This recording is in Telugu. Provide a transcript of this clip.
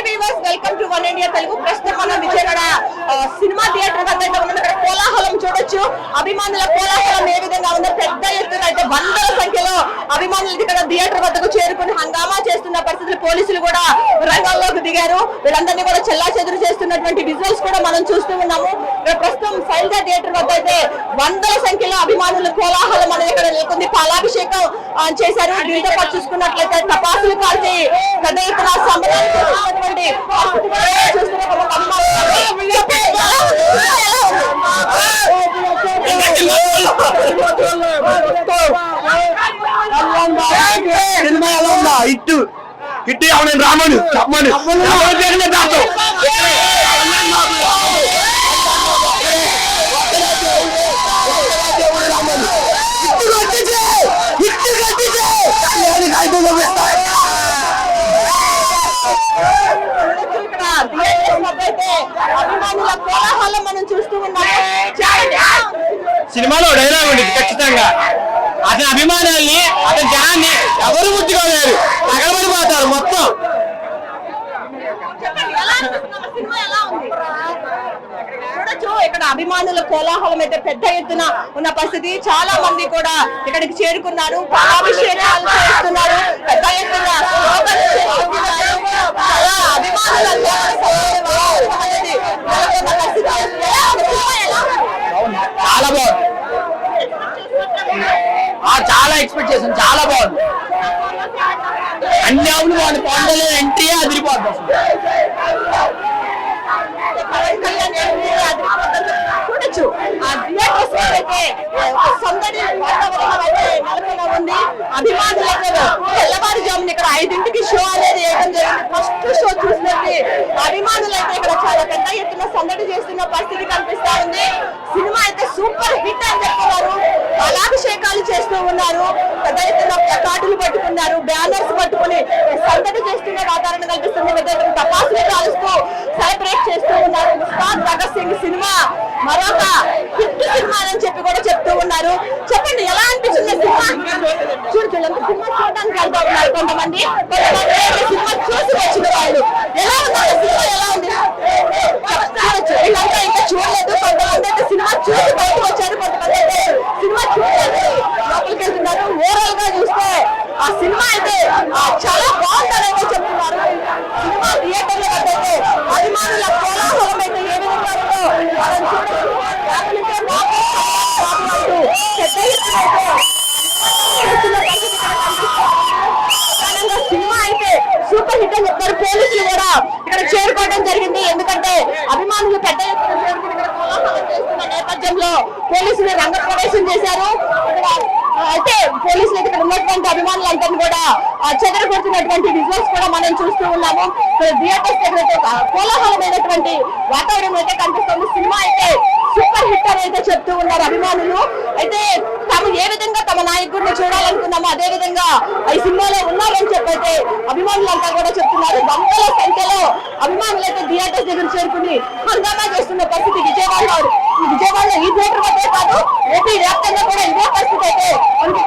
Hi weavers, welcome to one India Telugu. ప్రస్తుతం మనం విజయవాడ సినిమా థియేటర్ వద్ద అయితే ఉన్నాం. ఇక్కడ కోలాహలం చూడొచ్చు. అభిమానుల కోలాహలం ఏ విధంగా ఉందో పెద్ద ఎత్తున అయితే వందల సంఖ్యలో అభిమానులు ఇక్కడ థియేటర్ వద్దకు చేరుకుని హంగామా చేస్తున్న పరిస్థితులు. పోలీసులు కూడా రంగంలోకి దిగారు. వీళ్ళందరినీ కూడా చెల్లాచెదురు చేస్తున్నటువంటి విజువల్స్ కూడా మనం చూస్తూ ఉన్నాము. ఇక్కడ ప్రస్తుతం శైలజ థియేటర్ వద్ద అయితే వందల సంఖ్యలో అభిమానుల కోలాహలం అనేది ఇక్కడ నెలకొంది. పాలాభిషేకం చేశారు. దీంతో పాటు చూసుకున్నట్లయితే టపాసులు కాల్చి పెద్ద ఎత్తున సంబరాలు చేస్తున్నటువంటి సినిమా ఎలా ఉందా? ఇట్టు ఇట్టు అవును రామను చెప్పమని అభిమానుల కోలాహలం మనం చూస్తూ ఉన్నాము. సినిమాలో డైలాగ్ ఉండేది ఖచ్చితంగా. అతని అభిమానాల్ని అతని జనాన్ని ఎవరు ముట్టుకోలేరు, తగలబడిపోతారు మొత్తం. చూడొచ్చు, ఇక్కడ అభిమానుల కోలాహలం అయితే పెద్ద ఎత్తున ఉన్న పరిస్థితి. చాలా మంది కూడా ఇక్కడికి చేరుకున్నారు. పాలాభిషేకాలు చేస్తున్నారు. పెద్ద ఎత్తున అభిమానులంతా చాలా బాగుంది. చాలా ఎక్స్పెక్ట్ చేసాను. చాలా బాగుంది. అన్ని ఆవులు బాగుంది. కొండలు ఎంట్రీ అదిరిపోద్ది అసలు. చూడొచ్చు, ఆ థియేటర్స్ అయితే సందడి వాతావరణం అయితే నెలకొన ఉంది. అభిమానులైతే తెల్లవారుజామున ఇక్కడ 5ంటికి షో అనేది వేయడం జరిగింది. ఫస్ట్ షో చూసినట్టు అభిమానులైతే ఇక్కడ చాలా పెద్ద ఎత్తున సందడి చేస్తున్న పరిస్థితి కనిపిస్తా ఉంది. సినిమా అయితే సూపర్ హిట్ అని చెప్తున్నారు. పాలాభిషేకాలు చేస్తూ ఉన్నారు. పెద్ద ఎత్తున ప్లకార్డులు పట్టుకున్నారు. బ్యానర్స్ పట్టుకుని సందడి చేస్తున్న వాతావరణం కనిపిస్తుంది. పెద్ద ఎత్తున టపాసులు కాలుస్తూ సెలబ్రేట్ చేస్తూ ఉన్నారు. ఉస్తాద్ భగత్ సింగ్ సినిమా మరొక హిట్ సినిమా అని చెప్పి కూడా చెప్తూ ఉన్నారు. చెప్పండి, ఎలా అనిపించింది సినిమా? చూడండి, సినిమా చూడడానికి వెళ్తూ ఉన్నారు కొంతమంది సినిమా చూసి వచ్చిన వాళ్ళు. ఎలా ఉంది సినిమా? ఎలా ఉంది చూడొచ్చు. వీళ్ళంతా ఇంకా చూడలేదు. కొంతమంది అయితే సినిమా చూసి బయటకు వచ్చారు. కొంతమంది అయితే సినిమా చూడలేదు, లోపలికి వెళ్తున్నారు. ఓవరాల్ గా చూస్తే ఆ సినిమా అయితే చాలా బాగుంటుందని చెప్తున్నారు. సినిమా థియేటర్ల వద్ద అయితే అభిమానుల కోలాహలం అయితే ఏ విధంగా ఉందో మనం చూడొచ్చు. సినిమా అయితే సూపర్ హిట్ అని చెప్తారు. పోలీసులు కూడా ఇక్కడ చేరుకోవడం జరిగింది. ఎందుకంటే అభిమానులు పెద్ద ఎత్తున చేరుకుని ఇక్కడ కోలాహలం చేస్తున్న నేపథ్యంలో పోలీసులు రంగ ప్రవేశం చేశారు. అయితే పోలీసులు ఇక్కడ ఉన్నటువంటి అభిమానులందరినీ కూడా చెదరగొడుతున్నటువంటి విజువల్స్ కూడా మనం చూస్తూ ఉన్నాము. థియేటర్స్ దగ్గర కోలాహలమైనటువంటి వాతావరణం అయితే కనిపిస్తుంది. సినిమా అయితే సూపర్ హిట్ అని అయితే చెప్తూ ఉన్నారు అభిమానులు. అయితే తాము ఏ విధంగా తమ నాయకుడిని చూడాలనుకున్నామో అదే విధంగా ఈ సినిమాలో ఉన్నారని చెప్పైతే అభిమానులంతా కూడా చెప్తున్నారు. వందల సంఖ్యలో అభిమానులు అయితే థియేటర్స్ దగ్గర చేరుకుని హంగామా చేస్తున్న పరిస్థితి విజయవాడలో ఈ థియేటర్ వద్దే కాదు, ఏపీ వ్యాప్తంగా కూడా ఇదే పరిస్థితి అయితే మనకి